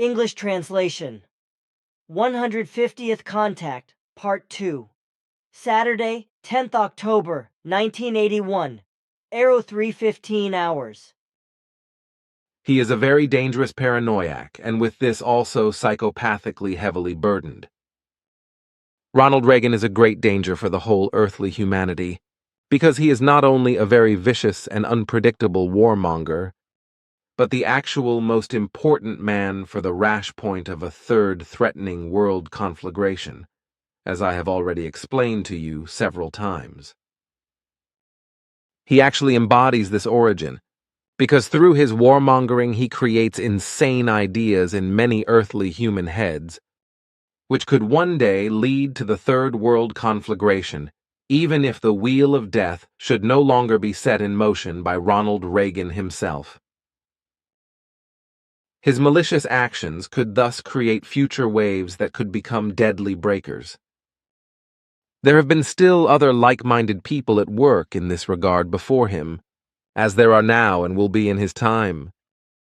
English translation. 150th Contact, Part 2. Saturday, 10th October, 1981. Arrow 3:15 hours. He is a very dangerous paranoiac, and with this also psychopathically heavily burdened. Ronald Reagan is a great danger for the whole earthly humanity, because he is not only a very vicious and unpredictable warmonger, but the actual most important man for the rash point of a third threatening world conflagration, as I have already explained to you several times. He actually embodies this origin, because through his warmongering he creates insane ideas in many earthly human heads, which could one day lead to the third world conflagration, even if the wheel of death should no longer be set in motion by Ronald Reagan himself. His malicious actions could thus create future waves that could become deadly breakers. There have been still other like-minded people at work in this regard before him, as there are now and will be in his time,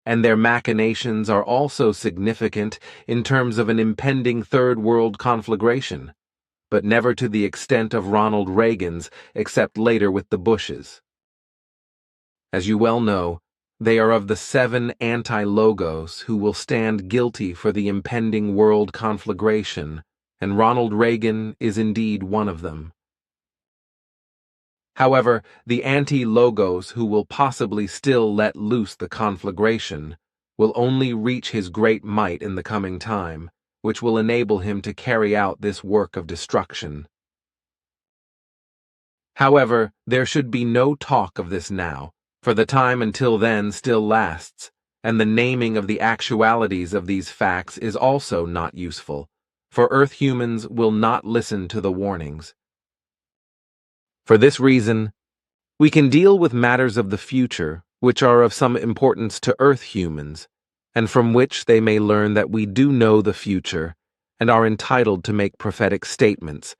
and their machinations are also significant in terms of an impending third world conflagration, but never to the extent of Ronald Reagan's except later with the Bushes. As you well know, they are of the 7 anti-logos who will stand guilty for the impending world conflagration, and Ronald Reagan is indeed one of them. However, the anti-logos who will possibly still let loose the conflagration will only reach his great might in the coming time, which will enable him to carry out this work of destruction. However, there should be no talk of this now, for the time until then still lasts, and the naming of the actualities of these facts is also not useful, for Earth humans will not listen to the warnings. For this reason, we can deal with matters of the future, which are of some importance to Earth humans, and from which they may learn that we do know the future and are entitled to make prophetic statements,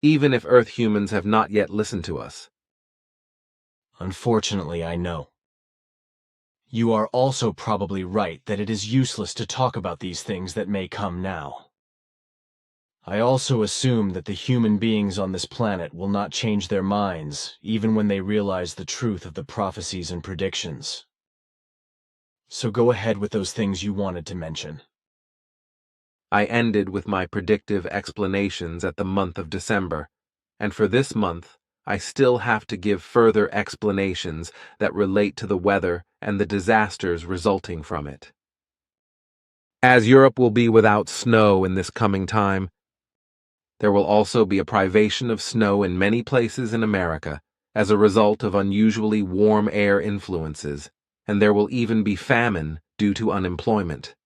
even if Earth humans have not yet listened to us. Unfortunately, I know. You are also probably right that it is useless to talk about these things that may come now. I also assume that the human beings on this planet will not change their minds even when they realize the truth of the prophecies and predictions. So go ahead with those things you wanted to mention. I ended with my predictive explanations at the month of December, and for this month, I still have to give further explanations that relate to the weather and the disasters resulting from it. As Europe will be without snow in this coming time, there will also be a privation of snow in many places in America as a result of unusually warm air influences, and there will even be famine due to unemployment.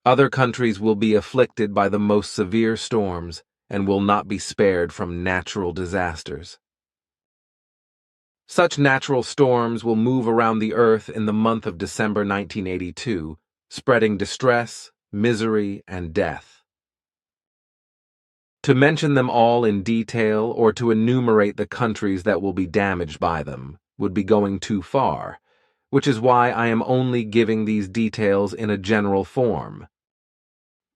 Other countries will be afflicted by the most severe storms and will not be spared from natural disasters. Such natural storms will move around the earth in the month of December 1982, spreading distress, misery, and death. To mention them all in detail or to enumerate the countries that will be damaged by them would be going too far, which is why I am only giving these details in a general form.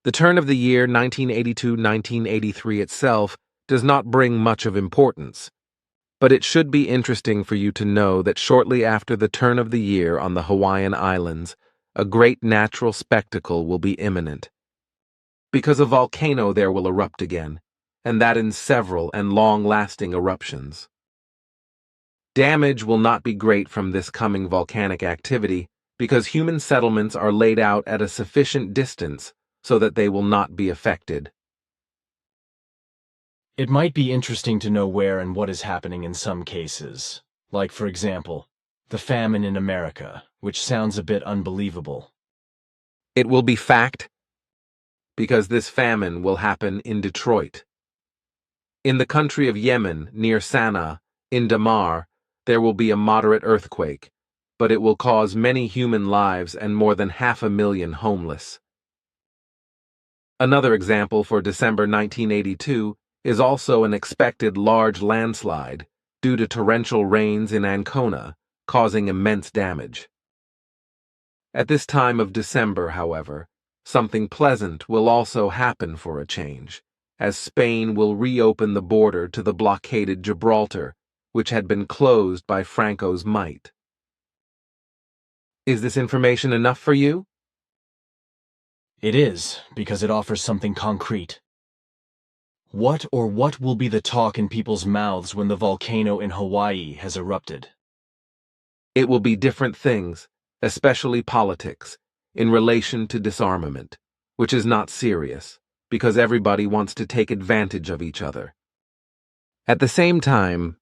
The turn of the year 1982-1983 itself does not bring much of importance, but it should be interesting for you to know that shortly after the turn of the year on the Hawaiian Islands, a great natural spectacle will be imminent, because a volcano there will erupt again, and that in several and long-lasting eruptions. Damage will not be great from this coming volcanic activity because human settlements are laid out at a sufficient distance so that they will not be affected. It might be interesting to know where and what is happening in some cases, like, for example, the famine in America, which sounds a bit unbelievable. It will be fact because this famine will happen in Detroit. In the country of Yemen, near Sana'a, in Damar, there will be a moderate earthquake, but it will cause many human lives and more than 500,000 homeless. Another example for December 1982 is also an expected large landslide due to torrential rains in Ancona, causing immense damage. At this time of December, however, something pleasant will also happen for a change, as Spain will reopen the border to the blockaded Gibraltar, which had been closed by Franco's might. Is this information enough for you? It is, because it offers something concrete. What will be the talk in people's mouths when the volcano in Hawaii has erupted? It will be different things, especially politics, in relation to disarmament, which is not serious, because everybody wants to take advantage of each other. At the same time,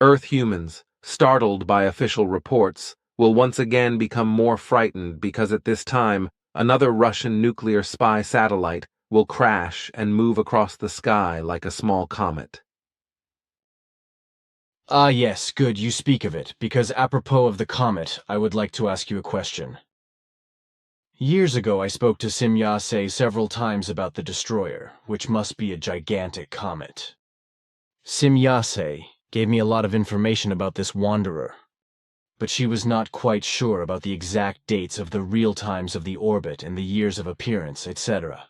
Earth humans, startled by official reports, will once again become more frightened because at this time, another Russian nuclear spy satellite will crash and move across the sky like a small comet. Ah, yes, good, you speak of it, because apropos of the comet, I would like to ask you a question. Years ago, I spoke to Simyase several times about the destroyer, which must be a gigantic comet. Simyase gave me a lot of information about this wanderer, but she was not quite sure about the exact dates of the real times of the orbit and the years of appearance, etc.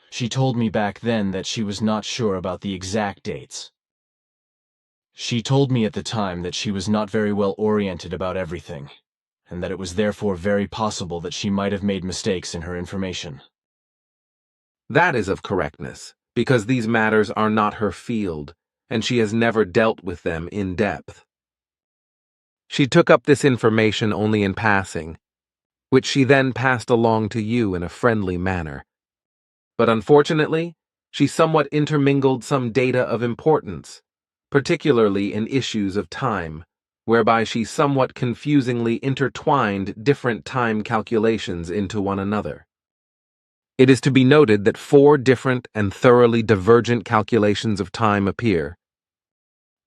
She told me back then that she was not sure about the exact dates. She told me at the time that she was not very well oriented about everything, and that it was therefore very possible that she might have made mistakes in her information. That is of correctness, because these matters are not her field, and she has never dealt with them in depth. She took up this information only in passing, which she then passed along to you in a friendly manner. But unfortunately, she somewhat intermingled some data of importance, particularly in issues of time, whereby she somewhat confusingly intertwined different time calculations into one another. It is to be noted that 4 different and thoroughly divergent calculations of time appear,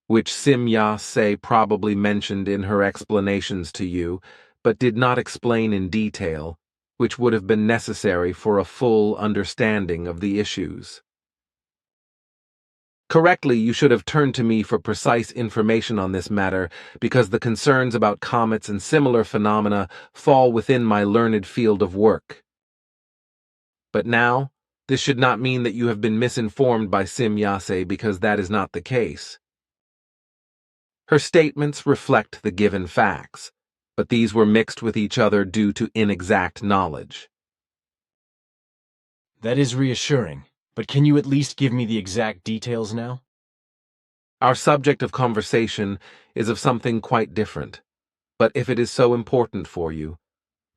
which Simyase probably mentioned in her explanations to you, but did not explain in detail, which would have been necessary for a full understanding of the issues. Correctly, you should have turned to me for precise information on this matter, because the concerns about comets and similar phenomena fall within my learned field of work. But now, this should not mean that you have been misinformed by Simyase, because that is not the case. Her statements reflect the given facts, but these were mixed with each other due to inexact knowledge. That is reassuring, but can you at least give me the exact details now? Our subject of conversation is of something quite different, but if it is so important for you,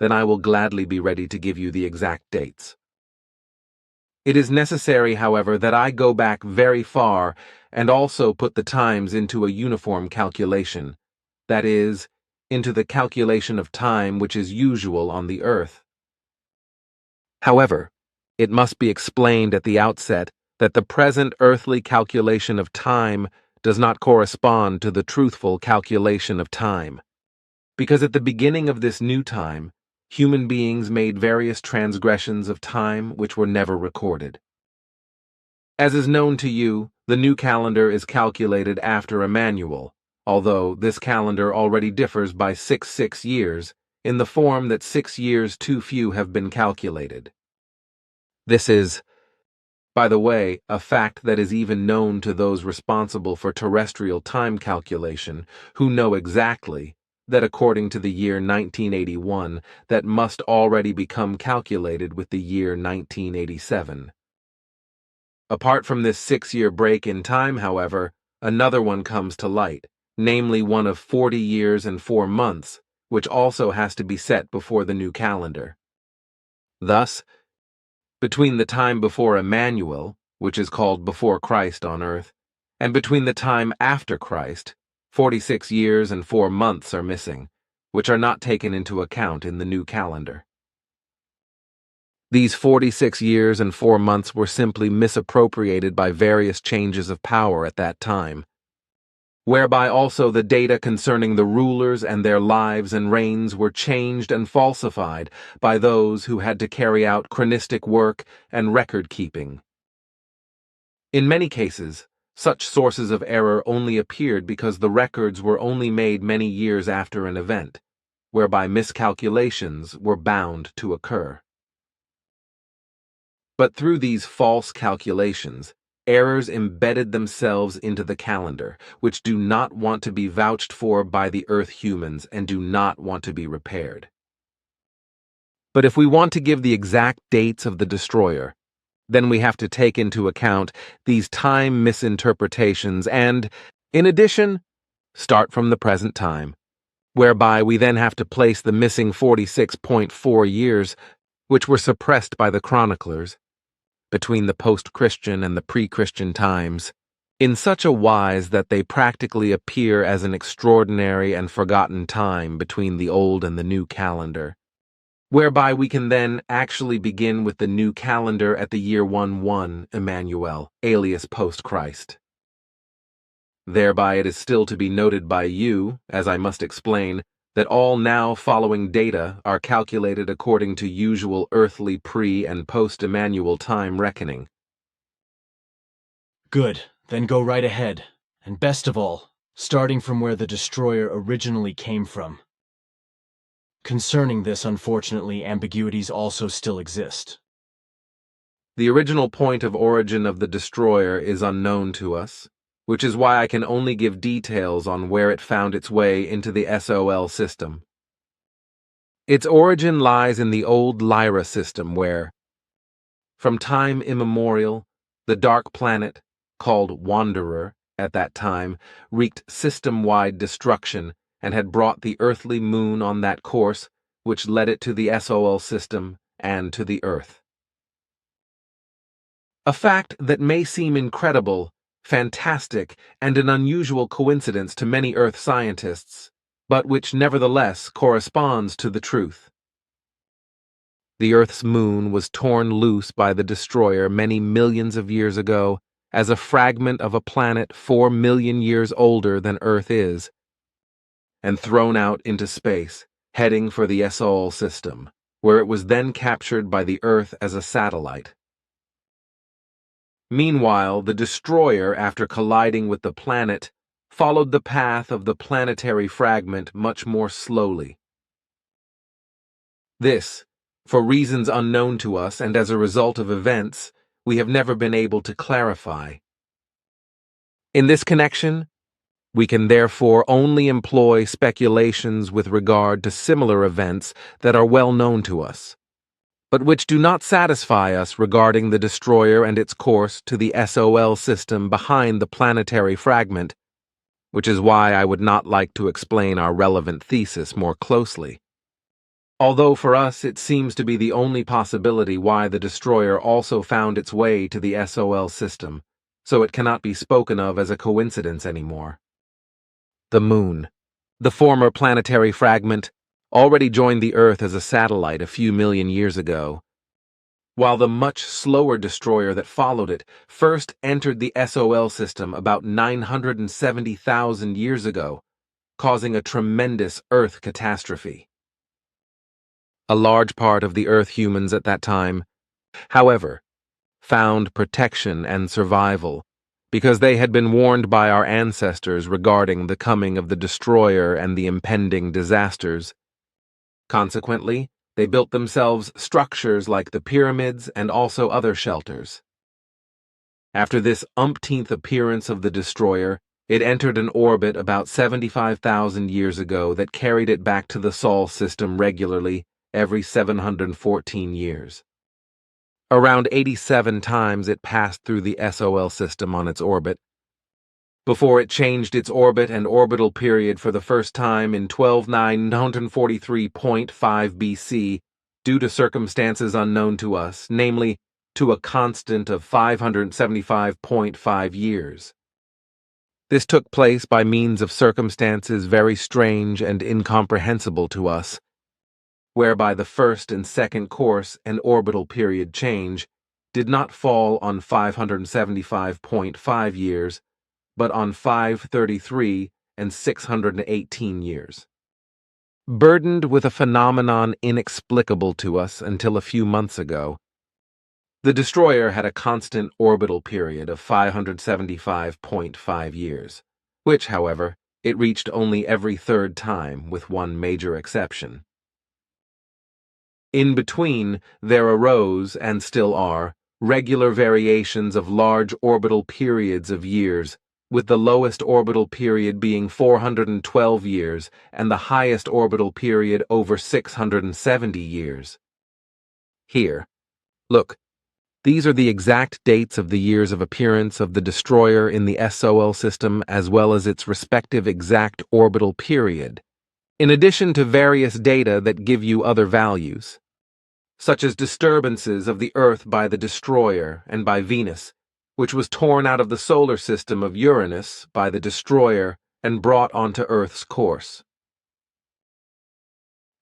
then I will gladly be ready to give you the exact dates. It is necessary, however, that I go back very far and also put the times into a uniform calculation, that is, into the calculation of time which is usual on the Earth. However, it must be explained at the outset that the present earthly calculation of time does not correspond to the truthful calculation of time, because at the beginning of this new time, human beings made various transgressions of time which were never recorded. As is known to you, the new calendar is calculated after Emmanuel, although this calendar already differs by 6 years, in the form that 6 years too few have been calculated. This is, by the way, a fact that is even known to those responsible for terrestrial time calculation, who know exactly that according to the year 1981, that must already become calculated with the year 1987. Apart from this 6-year break in time, however, another one comes to light, namely one of 40 years and 4 months, which also has to be set before the new calendar. Thus, between the time before Emmanuel, which is called before Christ on earth, and between the time after Christ, 46 years and 4 months are missing, which are not taken into account in the new calendar. These 46 years and 4 months were simply misappropriated by various changes of power at that time, whereby also the data concerning the rulers and their lives and reigns were changed and falsified by those who had to carry out chronistic work and record-keeping. In many cases, such sources of error only appeared because the records were only made many years after an event, whereby miscalculations were bound to occur. But through these false calculations, errors embedded themselves into the calendar, which do not want to be vouched for by the Earth humans and do not want to be repaired. But if we want to give the exact dates of the destroyer, then we have to take into account these time misinterpretations and, in addition, start from the present time, whereby we then have to place the missing 46.4 years, which were suppressed by the chroniclers, between the post-Christian and the pre-Christian times, in such a wise that they practically appear as an extraordinary and forgotten time between the old and the new calendar, whereby we can then actually begin with the new calendar at the year 11 Emmanuel, alias post-Christ. Thereby it is still to be noted by you, as I must explain, that all now following data are calculated according to usual earthly pre- and post-Emmanuel time reckoning. Good, then go right ahead, and best of all, starting from where the destroyer originally came from. Concerning this, unfortunately, ambiguities also still exist. The original point of origin of the destroyer is unknown to us, which is why I can only give details on where it found its way into the SOL system. Its origin lies in the old Lyra system where, from time immemorial, the dark planet, called Wanderer at that time, wreaked system-wide destruction and had brought the earthly moon on that course, which led it to the SOL system and to the Earth. A fact that may seem incredible, fantastic, and an unusual coincidence to many Earth scientists, but which nevertheless corresponds to the truth. The Earth's moon was torn loose by the destroyer many millions of years ago as a fragment of a planet 4 million years older than Earth is, and thrown out into space, heading for the SOL system, where it was then captured by the Earth as a satellite. Meanwhile, the destroyer, after colliding with the planet, followed the path of the planetary fragment much more slowly. This, for reasons unknown to us and as a result of events we have never been able to clarify. In this connection, we can therefore only employ speculations with regard to similar events that are well known to us, but which do not satisfy us regarding the destroyer and its course to the SOL system behind the planetary fragment, which is why I would not like to explain our relevant thesis more closely. Although for us it seems to be the only possibility why the destroyer also found its way to the SOL system, so it cannot be spoken of as a coincidence anymore. The moon, the former planetary fragment, already joined the Earth as a satellite a few million years ago, while the much slower destroyer that followed it first entered the SOL system about 970,000 years ago, causing a tremendous Earth catastrophe. A large part of the Earth humans at that time, however, found protection and survival because they had been warned by our ancestors regarding the coming of the destroyer and the impending disasters. Consequently, they built themselves structures like the pyramids and also other shelters. After this umpteenth appearance of the destroyer, it entered an orbit about 75,000 years ago that carried it back to the Sol system regularly every 714 years. Around 87 times it passed through the SOL system on its orbit, before it changed its orbit and orbital period for the first time in 12,943.5 BC due to circumstances unknown to us, namely, to a constant of 575.5 years. This took place by means of circumstances very strange and incomprehensible to us, whereby the first and second course and orbital period change did not fall on 575.5 years, but on 533 and 618 years. Burdened with a phenomenon inexplicable to us until a few months ago, the destroyer had a constant orbital period of 575.5 years, which, however, It reached only every third time, with one major exception. In between, there arose, and still are, regular variations of large orbital periods of years, with the lowest orbital period being 412 years and the highest orbital period over 670 years. Here, look, these are the exact dates of the years of appearance of the destroyer in the SOL system as well as its respective exact orbital period, in addition to various data that give you other values, such as disturbances of the Earth by the destroyer and by Venus, which was torn out of the solar system of Uranus by the destroyer and brought onto Earth's course.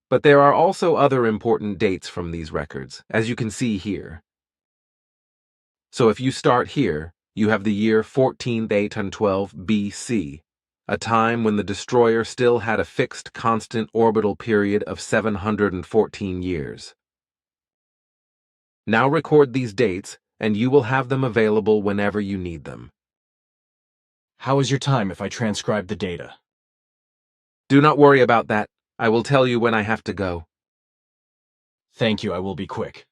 But there are also other important dates from these records, as you can see here. So if you start here, you have the year 1412 BC, a time when the destroyer still had a fixed constant orbital period of 714 years. Now record these dates, and you will have them available whenever you need them. How is your time if I transcribe the data? Do not worry about that. I will tell you when I have to go. Thank you, I will be quick.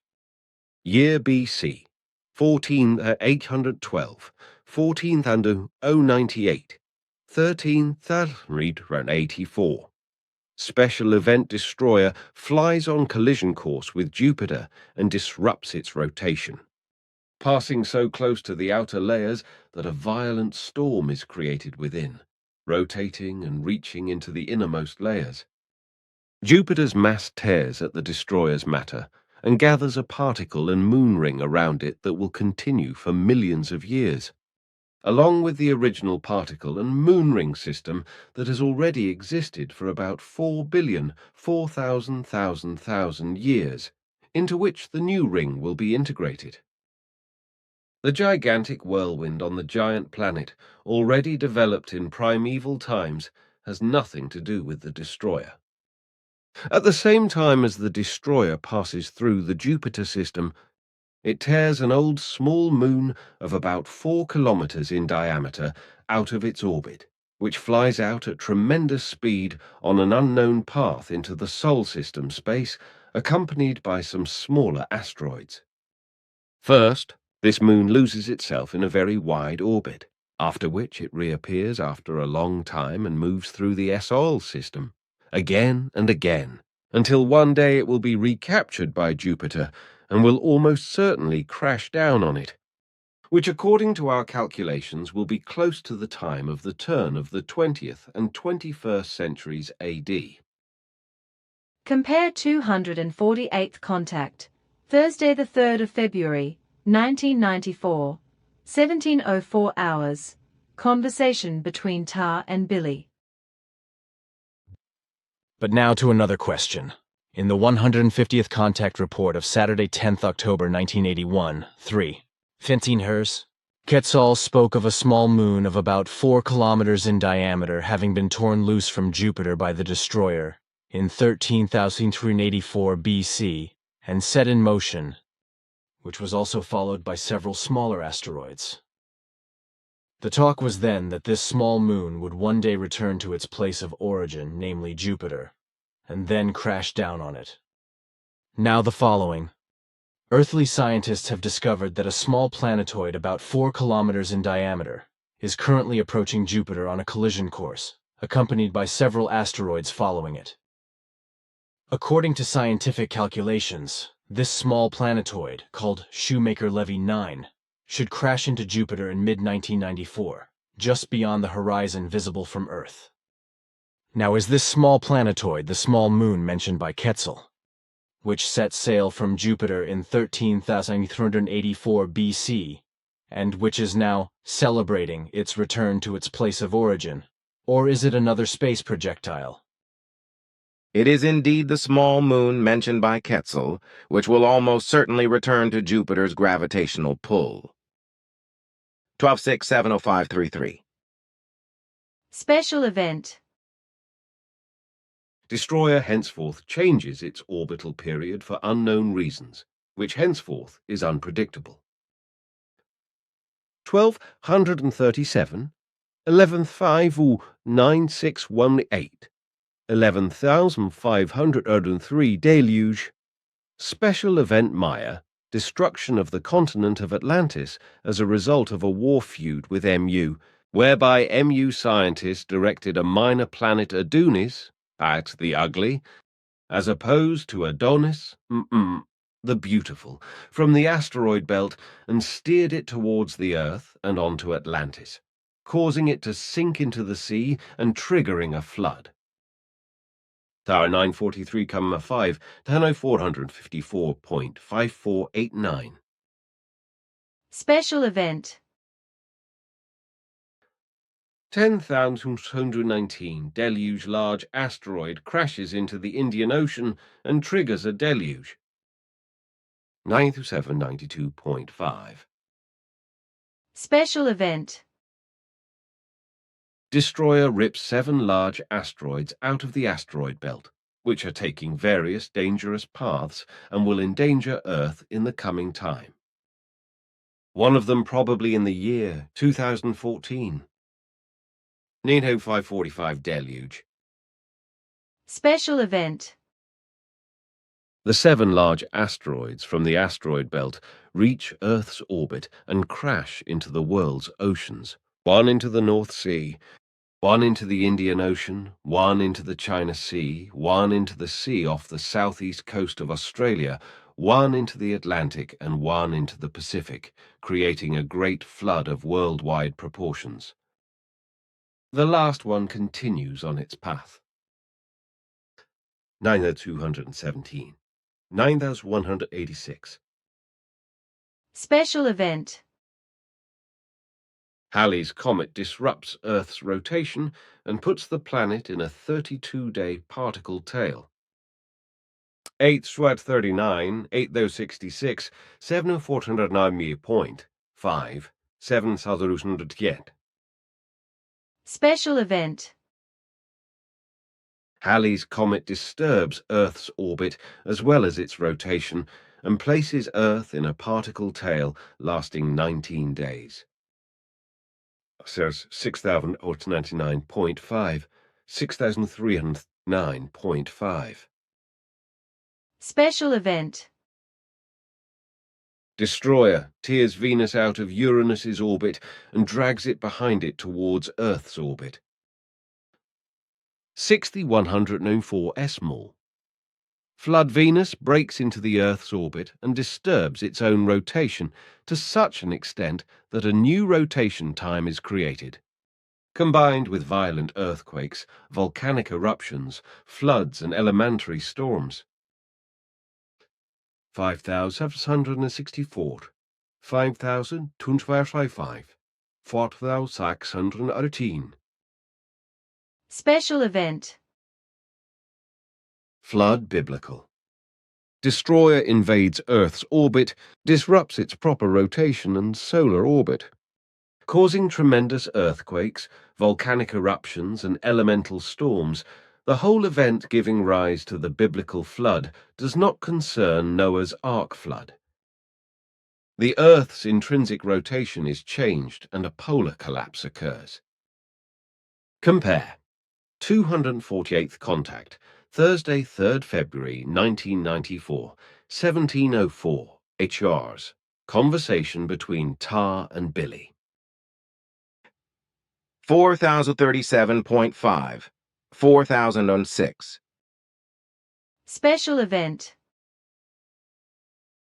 Year BC, 14,812, 14,098, 13,084. Special Event Destroyer flies on collision course with Jupiter and disrupts its rotation, passing so close to the outer layers that a violent storm is created within, rotating and reaching into the innermost layers. Jupiter's mass tears at the destroyer's matter and gathers a particle and moon ring around it that will continue for millions of years, along with the original particle and moon ring system that has already existed for about 4,000,000,000 years, into which the new ring will be integrated. The gigantic whirlwind on the giant planet, already developed in primeval times, has nothing to do with the destroyer. At the same time as the destroyer passes through the Jupiter system, it tears an old small moon of about 4 kilometers in diameter out of its orbit, which flies out at tremendous speed on an unknown path into the Sol system space, accompanied by some smaller asteroids. First, this moon loses itself in a very wide orbit, after which it reappears after a long time and moves through the SOL system, again and again, until one day it will be recaptured by Jupiter and will almost certainly crash down on it, which according to our calculations will be close to the time of the turn of the 20th and 21st centuries AD. Compare 248th contact, Thursday the 3rd of February, 1994, 17:04 hours. Conversation between Tar and Billy. But now to another question. In the 150th contact report of Saturday 10th October 1981, 3, 15 Hers, Quetzal spoke of a small moon of about 4 kilometers in diameter having been torn loose from Jupiter by the destroyer in 13,384 BC and set in motion, which was also followed by several smaller asteroids. The talk was then that this small moon would one day return to its place of origin, namely Jupiter, and then crash down on it. Now the following. Earthly scientists have discovered that a small planetoid about 4 kilometers in diameter is currently approaching Jupiter on a collision course, accompanied by several asteroids following it. According to scientific calculations, this small planetoid, called Shoemaker-Levy 9, should crash into Jupiter in mid-1994, just beyond the horizon visible from Earth. Now is this small planetoid the small moon mentioned by Quetzal, which set sail from Jupiter in 13,384 BC, and which is now celebrating its return to its place of origin, or is it another space projectile? It is indeed the small moon mentioned by Quetzal, which will almost certainly return to Jupiter's gravitational pull. 12-6-705-33. Special event. Destroyer henceforth changes its orbital period for unknown reasons, which henceforth is unpredictable. 1237, 11,59618, 11,503 deluge, special event Maya, destruction of the continent of Atlantis as a result of a war feud with MU, whereby MU scientists directed a minor planet Adonis, at the ugly, as opposed to Adonis, the beautiful, from the asteroid belt and steered it towards the Earth and onto Atlantis, causing it to sink into the sea and triggering a flood. Tower 943,5, Tano 454.5489. Special event. 10,219 deluge large asteroid crashes into the Indian Ocean and triggers a deluge. 92792.5. Special event. Destroyer rips 7 large asteroids out of the asteroid belt, which are taking various dangerous paths and will endanger Earth in the coming time. One of them probably in the year 2014. Nino 545 deluge. Special event. The 7 large asteroids from the asteroid belt reach Earth's orbit and crash into the world's oceans, one into the North Sea, one into the Indian Ocean, one into the China Sea, one into the sea off the southeast coast of Australia, one into the Atlantic, and one into the Pacific, creating a great flood of worldwide proportions. The last one continues on its path. 9,217. 9,186. Special event. Halley's Comet disrupts Earth's rotation and puts the planet in a 32-day particle tail. 8 Swat 39, 8,066, 7,409.5, 7,010. Special event. Halley's Comet disturbs Earth's orbit as well as its rotation and places Earth in a particle tail lasting 19 days. Says 6,099.5, 6,309.5. Special event. Destroyer tears Venus out of Uranus's orbit and drags it behind it towards Earth's orbit. 6,104 Esmol. Flood Venus breaks into the Earth's orbit and disturbs its own rotation to such an extent that a new rotation time is created. Combined with violent earthquakes, volcanic eruptions, floods and elementary storms. 5,764, 5,255, 4,618. Special event. Flood biblical. Destroyer invades Earth's orbit, disrupts its proper rotation and solar orbit, causing tremendous earthquakes, volcanic eruptions, and elemental storms. The whole event giving rise to the biblical flood does not concern Noah's Ark flood. The Earth's intrinsic rotation is changed and a polar collapse occurs. Compare 248th contact, Thursday, 3rd February 1994, 1704, HRs. Conversation between Tar and Billy. 4,037.5, 4,006. Special event.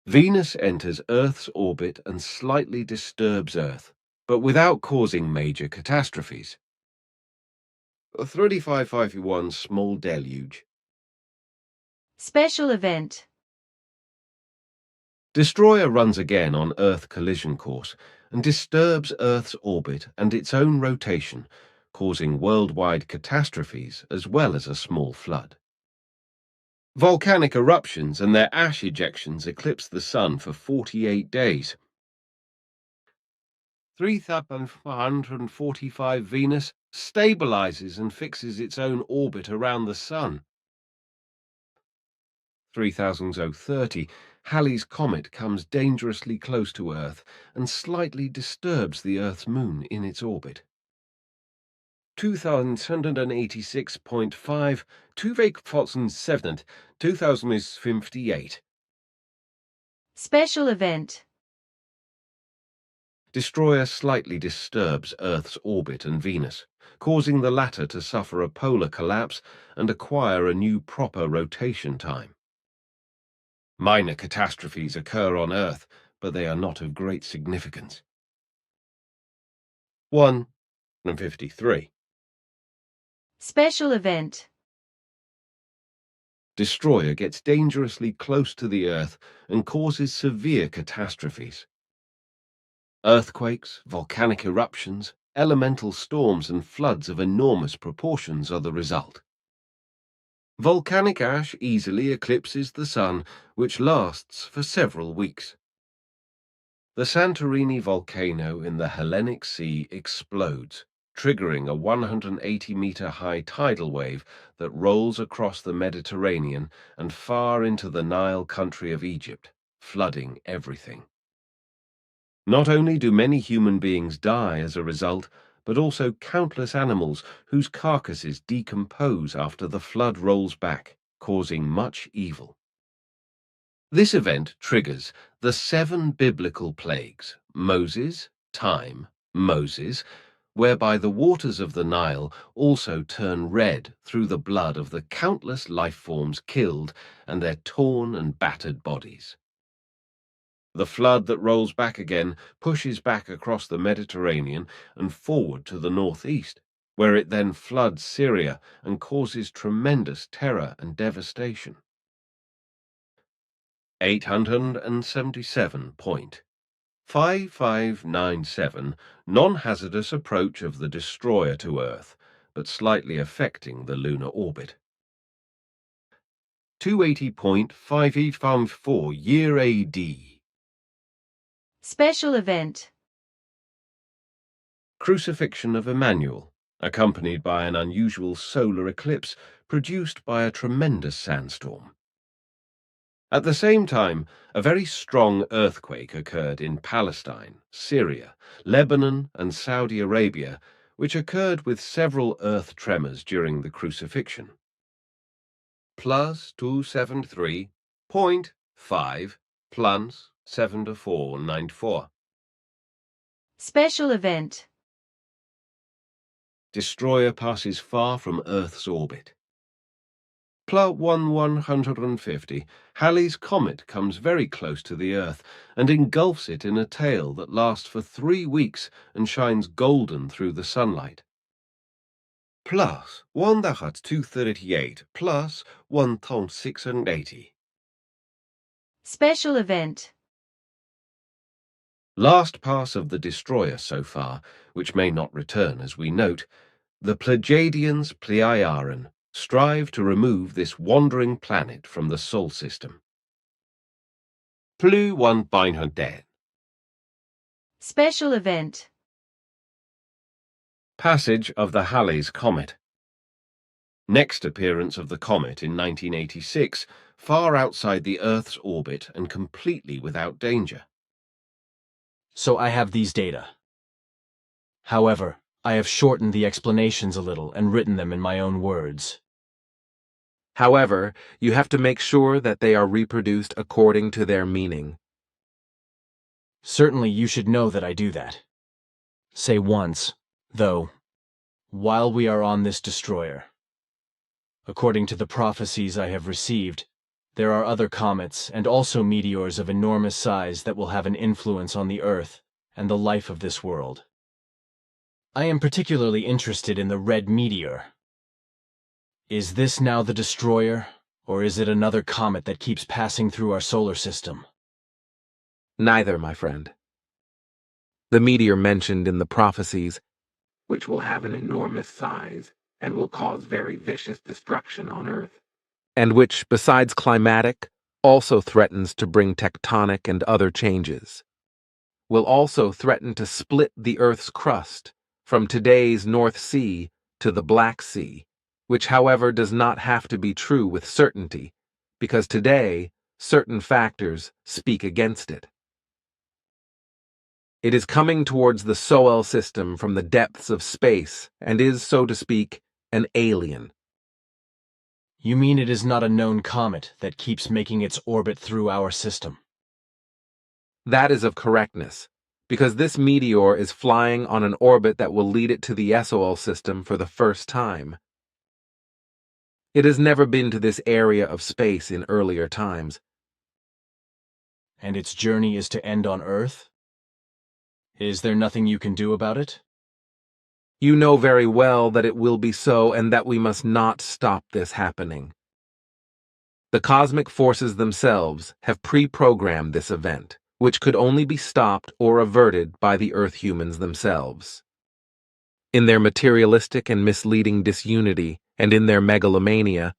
Venus enters Earth's orbit and slightly disturbs Earth, but without causing major catastrophes. 3551 small deluge. Special event. Destroyer runs again on Earth collision course and disturbs Earth's orbit and its own rotation, causing worldwide catastrophes as well as a small flood. Volcanic eruptions and their ash ejections eclipse the Sun for 48 days. 3,445 Venus stabilizes and fixes its own orbit around the Sun. 3,030 Halley's Comet comes dangerously close to Earth and slightly disturbs the Earth's moon in its orbit. 2186.5, 2007, 2058. Special event. Destroyer slightly disturbs Earth's orbit and Venus, causing the latter to suffer a polar collapse and acquire a new proper rotation time. Minor catastrophes occur on Earth, but they are not of great significance. 153. Special event. Destroyer gets dangerously close to the Earth and causes severe catastrophes. Earthquakes, volcanic eruptions, elemental storms and floods of enormous proportions are the result. Volcanic ash easily eclipses the sun, which lasts for several weeks. The Santorini volcano in the Hellenic Sea explodes, triggering a 180-meter-high tidal wave that rolls across the Mediterranean and far into the Nile country of Egypt, flooding everything. Not only do many human beings die as a result, but also countless animals whose carcasses decompose after the flood rolls back, causing much evil. This event triggers the 7 biblical plagues, Moses, time, Moses, whereby the waters of the Nile also turn red through the blood of the countless life forms killed and their torn and battered bodies. The flood that rolls back again pushes back across the Mediterranean and forward to the northeast, where it then floods Syria and causes tremendous terror and devastation. 877.5597 non-hazardous approach of the destroyer to Earth, but slightly affecting the lunar orbit. 280.5854 year AD. Special event. Crucifixion of Emmanuel, accompanied by an unusual solar eclipse produced by a tremendous sandstorm. At the same time, a very strong earthquake occurred in Palestine, Syria, Lebanon, and Saudi Arabia, which occurred with several earth tremors during the crucifixion. Plus 273.5 plus 7494. Special event. Destroyer passes far from Earth's orbit. Plus 150, Halley's Comet comes very close to the Earth and engulfs it in a tail that lasts for 3 weeks and shines golden through the sunlight. Plus 1238 plus 1680. Special event. Last pass of the destroyer so far, which may not return as we note, the Pleiadians Pleiaren strive to remove this wandering planet from the Sol system. Plus 100. Special event. Passage of the Halley's Comet. Next appearance of the comet in 1986, far outside the Earth's orbit and completely without danger. So I have these data. However, I have shortened the explanations a little and written them in my own words. However, you have to make sure that they are reproduced according to their meaning. Certainly you should know that I do that. Say once, though, while we are on this destroyer. According to the prophecies I have received, there are other comets and also meteors of enormous size that will have an influence on the Earth and the life of this world. I am particularly interested in the red meteor. Is this now the destroyer, or is it another comet that keeps passing through our solar system? Neither, my friend. The meteor mentioned in the prophecies, which will have an enormous size and will cause very vicious destruction on Earth, and which, besides climatic, also threatens to bring tectonic and other changes, will also threaten to split the Earth's crust from today's North Sea to the Black Sea, which, however, does not have to be true with certainty, because today certain factors speak against it. It is coming towards the Soel system from the depths of space and is, so to speak, an alien. You mean it is not a known comet that keeps making its orbit through our system? That is of correctness, because this meteor is flying on an orbit that will lead it to the Soel system for the first time. It has never been to this area of space in earlier times. And its journey is to end on Earth? Is there nothing you can do about it? You know very well that it will be so and that we must not stop this happening. The cosmic forces themselves have pre-programmed this event, which could only be stopped or averted by the Earth humans themselves. In their materialistic and misleading disunity and in their megalomania,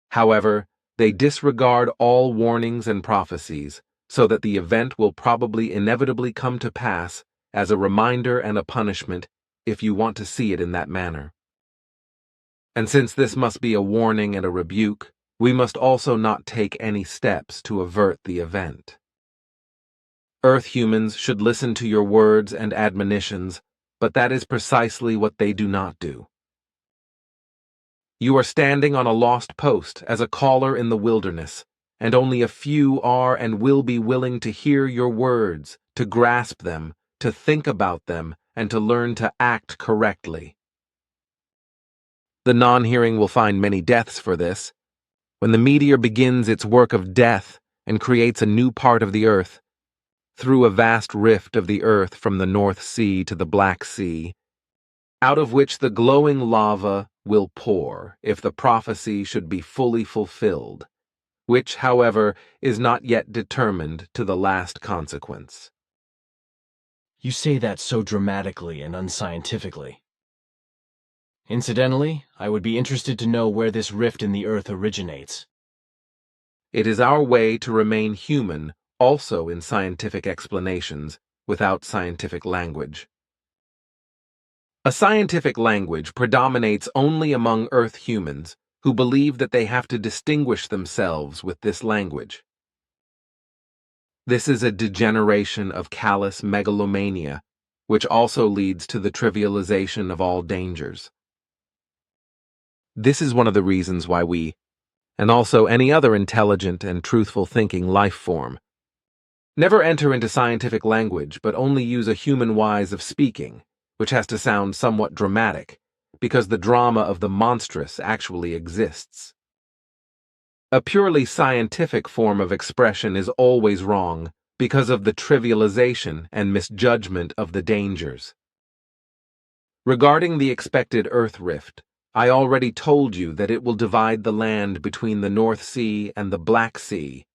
however, they disregard all warnings and prophecies, so that the event will probably inevitably come to pass as a reminder and a punishment if you want to see it in that manner. And since this must be a warning and a rebuke, we must also not take any steps to avert the event. Earth humans should listen to your words and admonitions, but that is precisely what they do not do. You are standing on a lost post as a caller in the wilderness, and only a few are and will be willing to hear your words, to grasp them, to think about them, and to learn to act correctly. The non-hearing will find many deaths for this. When the meteor begins its work of death and creates a new part of the earth, through a vast rift of the earth from the North Sea to the Black Sea, out of which the glowing lava will pour if the prophecy should be fully fulfilled, which, however, is not yet determined to the last consequence. You say that so dramatically and unscientifically. Incidentally, I would be interested to know where this rift in the earth originates. It is our way to remain human also in scientific explanations, without scientific language. A scientific language predominates only among Earth humans who believe that they have to distinguish themselves with this language. This is a degeneration of callous megalomania, which also leads to the trivialization of all dangers. This is one of the reasons why we, and also any other intelligent and truthful thinking life form, never enter into scientific language but only use a human wise of speaking, which has to sound somewhat dramatic, because the drama of the monstrous actually exists. A purely scientific form of expression is always wrong because of the trivialization and misjudgment of the dangers. Regarding the expected Earth rift, I already told you that it will divide the land between the North Sea and the Black Sea.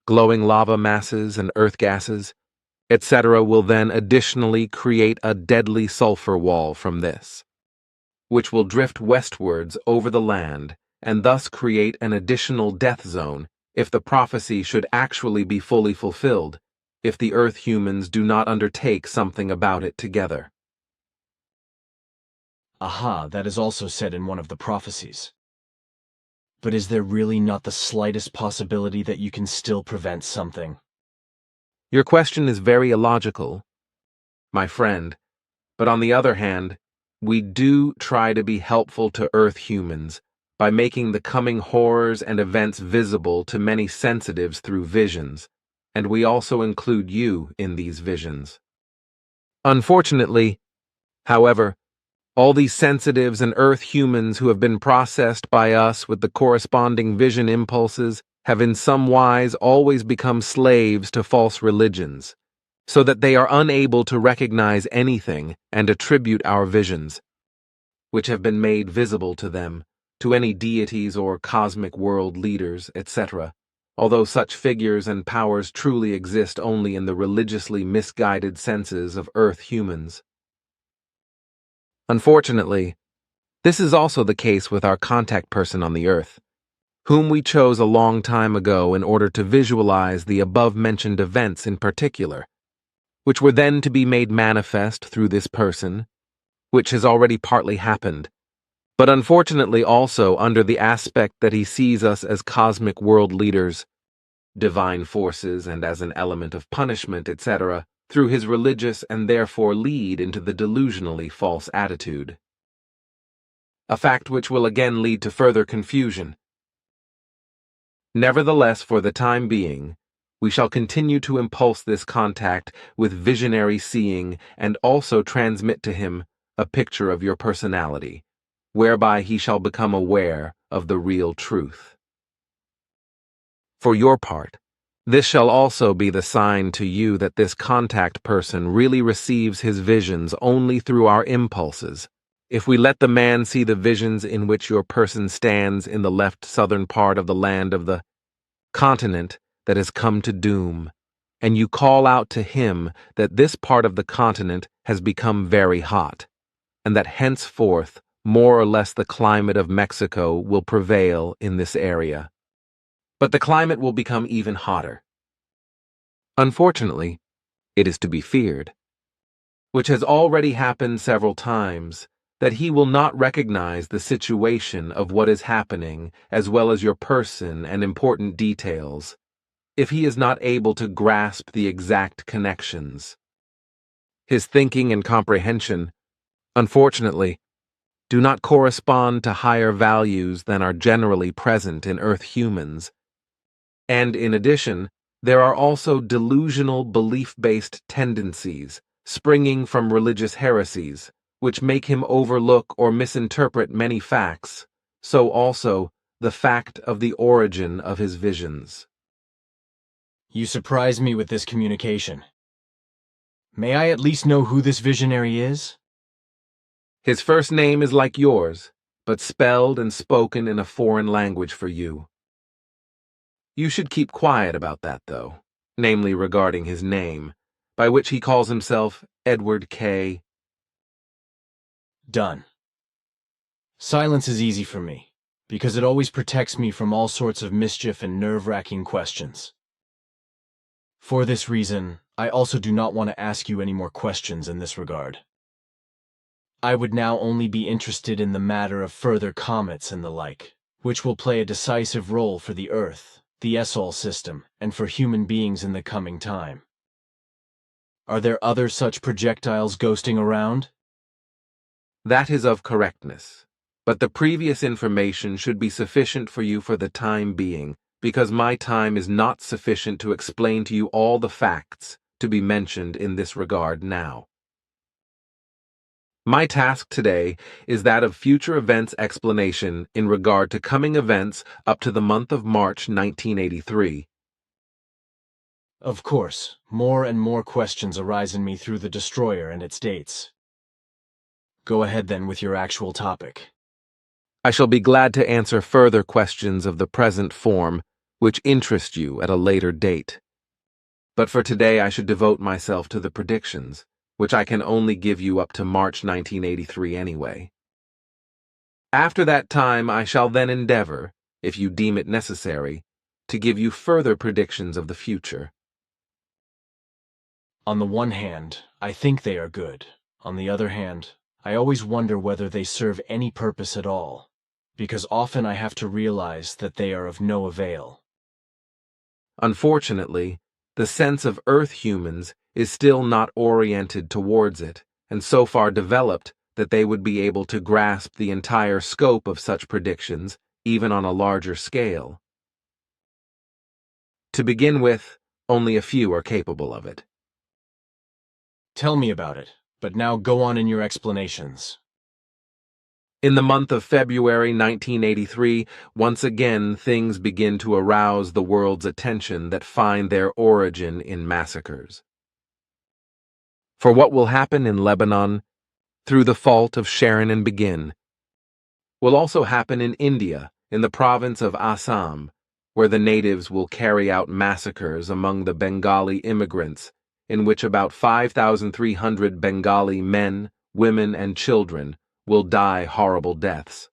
Glowing lava masses and earth gases, etc. will then additionally create a deadly sulfur wall from this, which will drift westwards over the land and thus create an additional death zone if the prophecy should actually be fully fulfilled, if the Earth humans do not undertake something about it together. Aha, that is also said in one of the prophecies. But is there really not the slightest possibility that you can still prevent something? Your question is very illogical, my friend, but on the other hand, we do try to be helpful to Earth humans by making the coming horrors and events visible to many sensitives through visions, and we also include you in these visions. Unfortunately, however, all these sensitives and Earth humans who have been processed by us with the corresponding vision impulses have in some wise always become slaves to false religions, so that they are unable to recognize anything and attribute our visions, which have been made visible to them, to any deities or cosmic world leaders, etc., although such figures and powers truly exist only in the religiously misguided senses of Earth humans. Unfortunately, this is also the case with our contact person on the Earth, whom we chose a long time ago in order to visualize the above-mentioned events in particular, which were then to be made manifest through this person, which has already partly happened, but unfortunately also under the aspect that he sees us as cosmic world leaders, divine forces, and as an element of punishment, etc., through his religious and therefore lead into the delusionally false attitude. A fact which will again lead to further confusion. Nevertheless, for the time being, we shall continue to impulse this contact with visionary seeing and also transmit to him a picture of your personality, whereby he shall become aware of the real truth. For your part, this shall also be the sign to you that this contact person really receives his visions only through our impulses. If we let the man see the visions in which your person stands in the left southern part of the land of the continent that has come to doom, and you call out to him that this part of the continent has become very hot, and that henceforth more or less the climate of Mexico will prevail in this area. But the climate will become even hotter. Unfortunately, it is to be feared, which has already happened several times, that he will not recognize the situation of what is happening as well as your person and important details, if he is not able to grasp the exact connections. His thinking and comprehension, unfortunately, do not correspond to higher values than are generally present in Earth humans. And in addition, there are also delusional belief-based tendencies springing from religious heresies, which make him overlook or misinterpret many facts, so also the fact of the origin of his visions. You surprise me with this communication. May I at least know who this visionary is? His first name is like yours, but spelled and spoken in a foreign language for you. You should keep quiet about that, though, namely regarding his name, by which he calls himself Edward K. Done. Silence is easy for me, because it always protects me from all sorts of mischief and nerve-wracking questions. For this reason, I also do not want to ask you any more questions in this regard. I would now only be interested in the matter of further comets and the like, which will play a decisive role for the Earth, the Sol system, and for human beings in the coming time. Are there other such projectiles ghosting around? That is of correctness, but the previous information should be sufficient for you for the time being, because my time is not sufficient to explain to you all the facts to be mentioned in this regard now. My task today is that of future events explanation in regard to coming events up to the month of March 1983. Of course, more and more questions arise in me through the destroyer and its dates. Go ahead then with your actual topic. I shall be glad to answer further questions of the present form which interest you at a later date. But for today I should devote myself to the predictions, which I can only give you up to March 1983 anyway. After that time I shall then endeavor, if you deem it necessary, to give you further predictions of the future. On the one hand, I think they are good. On the other hand, I always wonder whether they serve any purpose at all, because often I have to realize that they are of no avail. Unfortunately, the sense of Earth humans is still not oriented towards it, and so far developed that they would be able to grasp the entire scope of such predictions, even on a larger scale. To begin with, only a few are capable of it. Tell me about it, but now go on in your explanations. In the month of February 1983, once again things begin to arouse the world's attention that find their origin in massacres. For what will happen in Lebanon, through the fault of Sharon and Begin, will also happen in India, in the province of Assam, where the natives will carry out massacres among the Bengali immigrants, in which about 5,300 Bengali men, women, and children will die horrible deaths.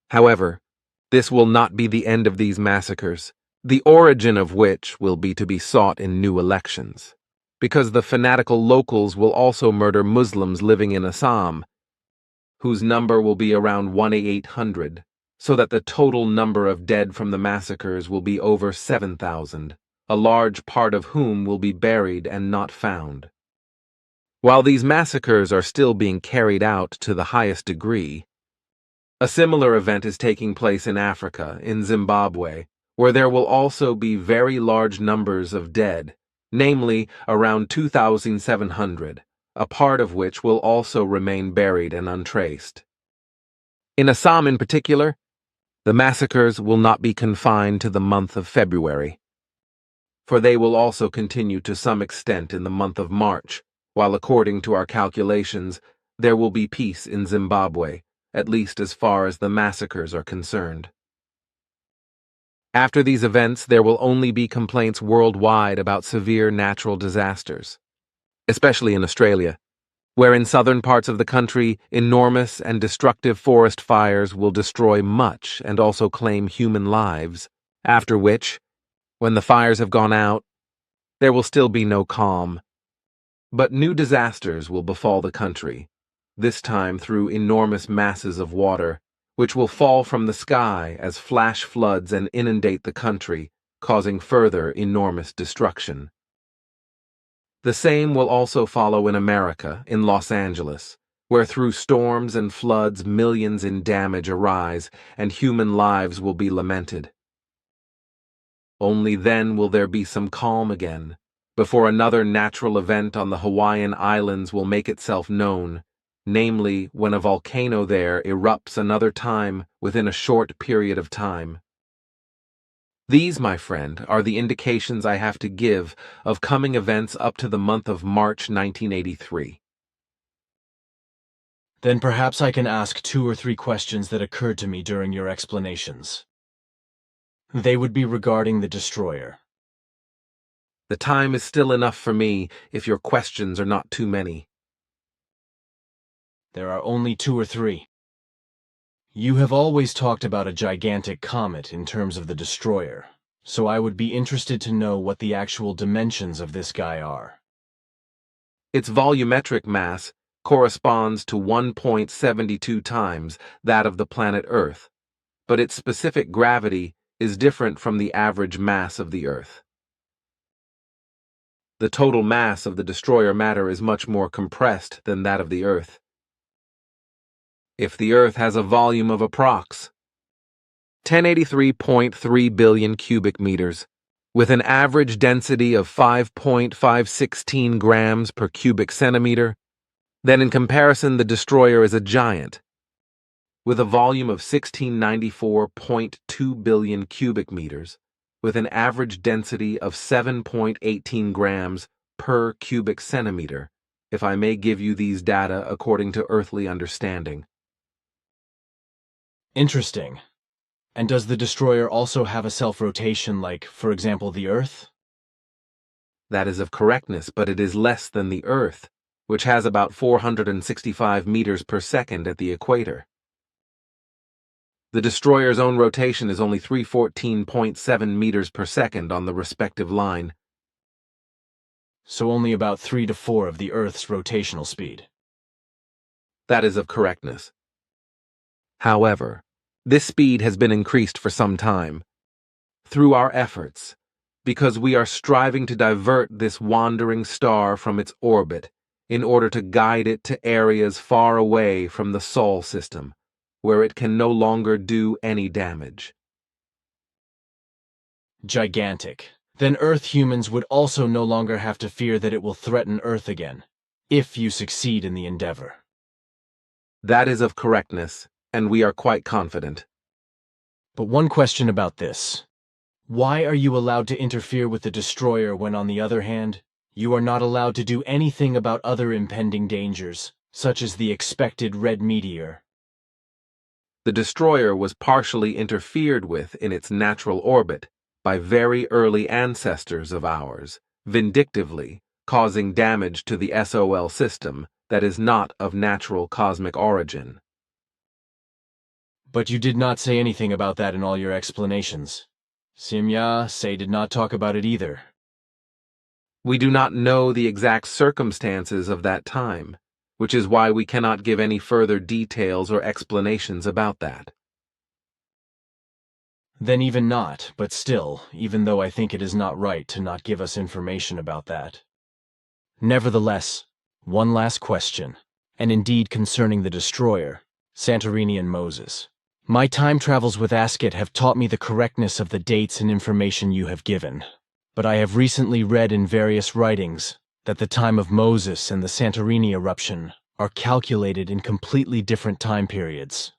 However, this will not be the end of these massacres, the origin of which will be to be sought in new elections, because the fanatical locals will also murder Muslims living in Assam, whose number will be around 1,800, so that the total number of dead from the massacres will be over 7,000, a large part of whom will be buried and not found. While these massacres are still being carried out to the highest degree, a similar event is taking place in Africa, in Zimbabwe, where there will also be very large numbers of dead, namely around 2,700, a part of which will also remain buried and untraced. In Assam in particular, the massacres will not be confined to the month of February, for they will also continue to some extent in the month of March, while according to our calculations, there will be peace in Zimbabwe, at least as far as the massacres are concerned. After these events, there will only be complaints worldwide about severe natural disasters, especially in Australia, where in southern parts of the country, enormous and destructive forest fires will destroy much and also claim human lives, after which, when the fires have gone out, there will still be no calm. But new disasters will befall the country, this time through enormous masses of water, which will fall from the sky as flash floods and inundate the country, causing further enormous destruction. The same will also follow in America, in Los Angeles, where through storms and floods millions in damage arise and human lives will be lamented. Only then will there be some calm again, before another natural event on the Hawaiian Islands will make itself known, namely when a volcano there erupts another time within a short period of time. These, my friend, are the indications I have to give of coming events up to the month of March 1983. Then perhaps I can ask 2 or 3 questions that occurred to me during your explanations. They would be regarding the destroyer. The time is still enough for me if your questions are not too many. There are only 2 or 3. You have always talked about a gigantic comet in terms of the destroyer, so I would be interested to know what the actual dimensions of this guy are. Its volumetric mass corresponds to 1.72 times that of the planet Earth, but its specific gravity is different from the average mass of the Earth. The total mass of the destroyer matter is much more compressed than that of the Earth. If the Earth has a volume of approx. 1083.3 billion cubic meters, with an average density of 5.516 grams per cubic centimeter, then in comparison the destroyer is a giant, with a volume of 1694.2 billion cubic meters, with an average density of 7.18 grams per cubic centimeter, if I may give you these data according to earthly understanding. Interesting. And does the destroyer also have a self-rotation like, for example, the Earth? That is of correctness, but it is less than the Earth, which has about 465 meters per second at the equator. The destroyer's own rotation is only 314.7 meters per second on the respective line. So only about 3 to 4 of the Earth's rotational speed. That is of correctness. However, this speed has been increased for some time, through our efforts, because we are striving to divert this wandering star from its orbit in order to guide it to areas far away from the Sol system, where it can no longer do any damage. Gigantic. Then Earth humans would also no longer have to fear that it will threaten Earth again, if you succeed in the endeavor. That is of correctness, and we are quite confident. But one question about this. Why are you allowed to interfere with the destroyer when, on the other hand, you are not allowed to do anything about other impending dangers, such as the expected red meteor? The destroyer was partially interfered with in its natural orbit by very early ancestors of ours, vindictively causing damage to the SOL system that is not of natural cosmic origin. But you did not say anything about that in all your explanations. Simya Say did not talk about it either. We do not know the exact circumstances of that time, which is why we cannot give any further details or explanations about that. Then even not, but still, even though I think it is not right to not give us information about that. Nevertheless, one last question, and indeed concerning the destroyer, Santorini and Moses. My time travels with Asket have taught me the correctness of the dates and information you have given, but I have recently read in various writings that the time of Moses and the Santorini eruption are calculated in completely different time periods.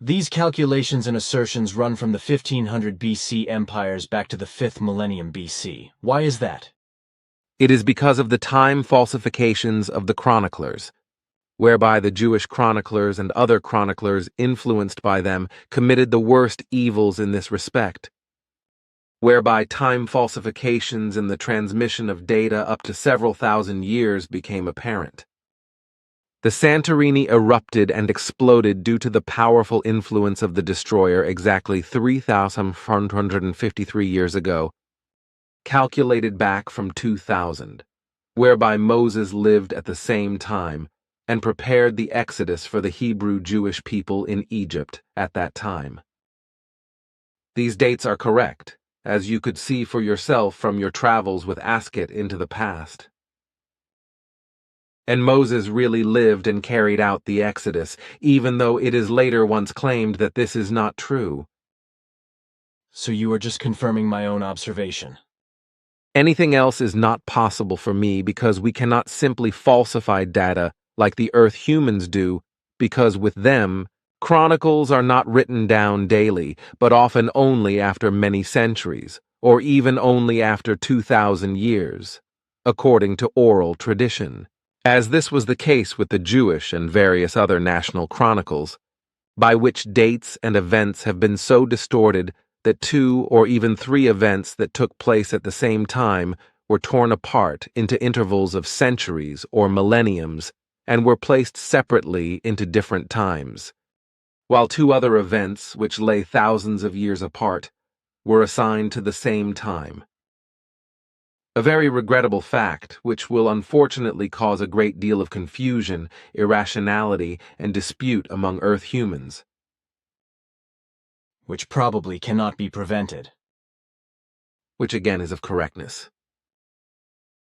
These calculations and assertions run from the 1500 BC empires back to the 5th millennium BC. Why is that? It is because of the time falsifications of the chroniclers, whereby the Jewish chroniclers and other chroniclers influenced by them committed the worst evils in this respect, whereby time falsifications in the transmission of data up to several thousand years became apparent. The Santorini erupted and exploded due to the powerful influence of the destroyer exactly 3,453 years ago, calculated back from 2000, whereby Moses lived at the same time and prepared the exodus for the Hebrew Jewish people in Egypt at that time. These dates are correct, as you could see for yourself from your travels with Asket into the past. And Moses really lived and carried out the Exodus, even though it is later once claimed that this is not true. So you are just confirming my own observation. Anything else is not possible for me because we cannot simply falsify data like the Earth humans do, because with them, chronicles are not written down daily, but often only after many centuries, or even only after 2,000 years, according to oral tradition. As this was the case with the Jewish and various other national chronicles, by which dates and events have been so distorted that 2 or even 3 events that took place at the same time were torn apart into intervals of centuries or millenniums and were placed separately into different times, while 2 other events, which lay thousands of years apart, were assigned to the same time. A very regrettable fact, which will unfortunately cause a great deal of confusion, irrationality, and dispute among Earth humans. Which probably cannot be prevented. Which again is of correctness.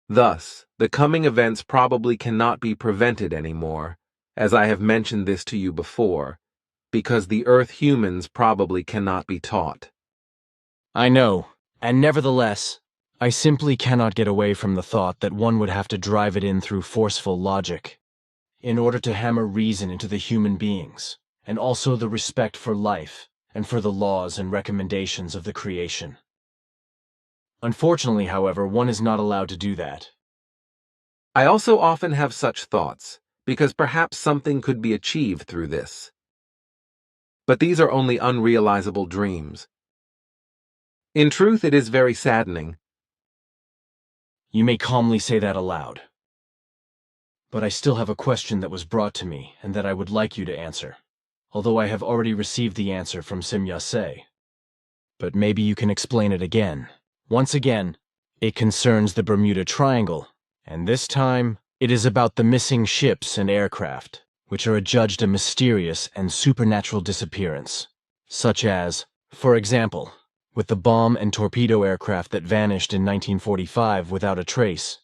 Thus, the coming events probably cannot be prevented anymore, as I have mentioned this to you before, because the Earth humans probably cannot be taught. I know, and nevertheless, I simply cannot get away from the thought that one would have to drive it in through forceful logic, in order to hammer reason into the human beings, and also the respect for life, and for the laws and recommendations of the creation. Unfortunately, however, one is not allowed to do that. I also often have such thoughts, because perhaps something could be achieved through this. But these are only unrealizable dreams. In truth, it is very saddening. You may calmly say that aloud. But I still have a question that was brought to me and that I would like you to answer, although I have already received the answer from Simyase. But maybe you can explain it again. Once again, it concerns the Bermuda Triangle, and this time it is about the missing ships and aircraft, which are adjudged a mysterious and supernatural disappearance, such as, for example, with the bomb and torpedo aircraft that vanished in 1945 without a trace.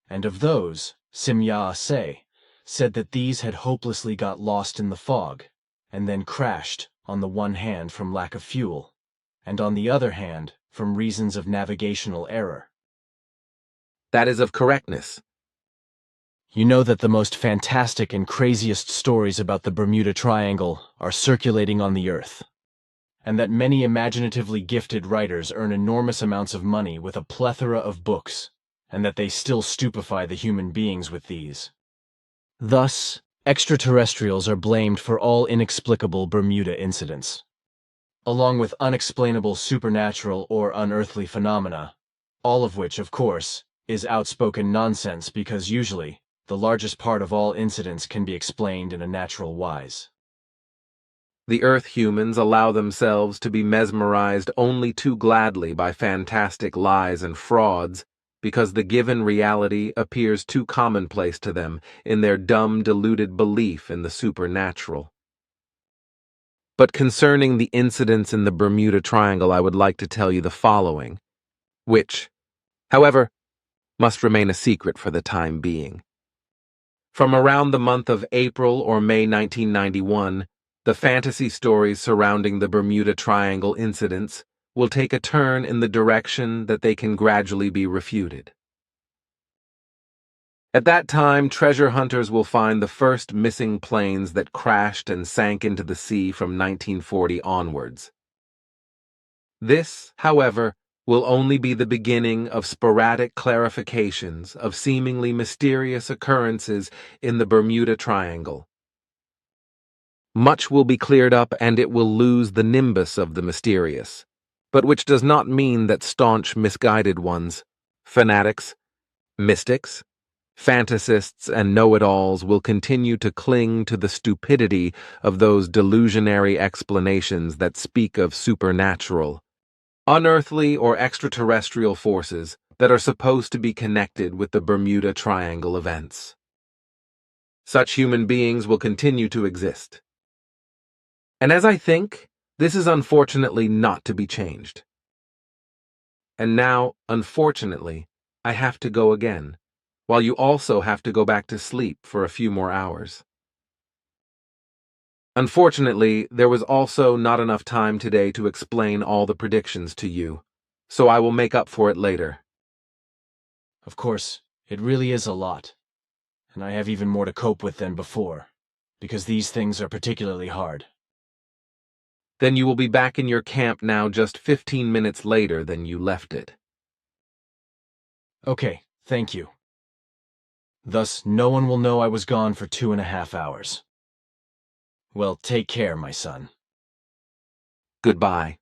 And of those, Simyase said that these had hopelessly got lost in the fog, and then crashed, on the one hand from lack of fuel, and on the other hand from reasons of navigational error. That is of correctness. You know that the most fantastic and craziest stories about the Bermuda Triangle are circulating on the Earth, and that many imaginatively gifted writers earn enormous amounts of money with a plethora of books, and that they still stupefy the human beings with these. Thus, extraterrestrials are blamed for all inexplicable Bermuda incidents, along with unexplainable supernatural or unearthly phenomena, all of which, of course, is outspoken nonsense because usually, the largest part of all incidents can be explained in a natural wise. The Earth humans allow themselves to be mesmerized only too gladly by fantastic lies and frauds because the given reality appears too commonplace to them in their dumb, deluded belief in the supernatural. But concerning the incidents in the Bermuda Triangle, I would like to tell you the following, which, however, must remain a secret for the time being. From around the month of April or May 1991, the fantasy stories surrounding the Bermuda Triangle incidents will take a turn in the direction that they can gradually be refuted. At that time, treasure hunters will find the first missing planes that crashed and sank into the sea from 1940 onwards. This, however, will only be the beginning of sporadic clarifications of seemingly mysterious occurrences in the Bermuda Triangle. Much will be cleared up and it will lose the nimbus of the mysterious, but which does not mean that staunch misguided ones, fanatics, mystics, fantasists, and know-it-alls will continue to cling to the stupidity of those delusionary explanations that speak of supernatural, unearthly or extraterrestrial forces that are supposed to be connected with the Bermuda Triangle events. Such human beings will continue to exist. And as I think, this is unfortunately not to be changed. And now, unfortunately, I have to go again, while you also have to go back to sleep for a few more hours. Unfortunately, there was also not enough time today to explain all the predictions to you, so I will make up for it later. Of course, it really is a lot, and I have even more to cope with than before, because these things are particularly hard. Then you will be back in your camp now just 15 minutes later than you left it. Okay, thank you. Thus, no one will know I was gone for 2.5 hours. Well, take care, my son. Goodbye.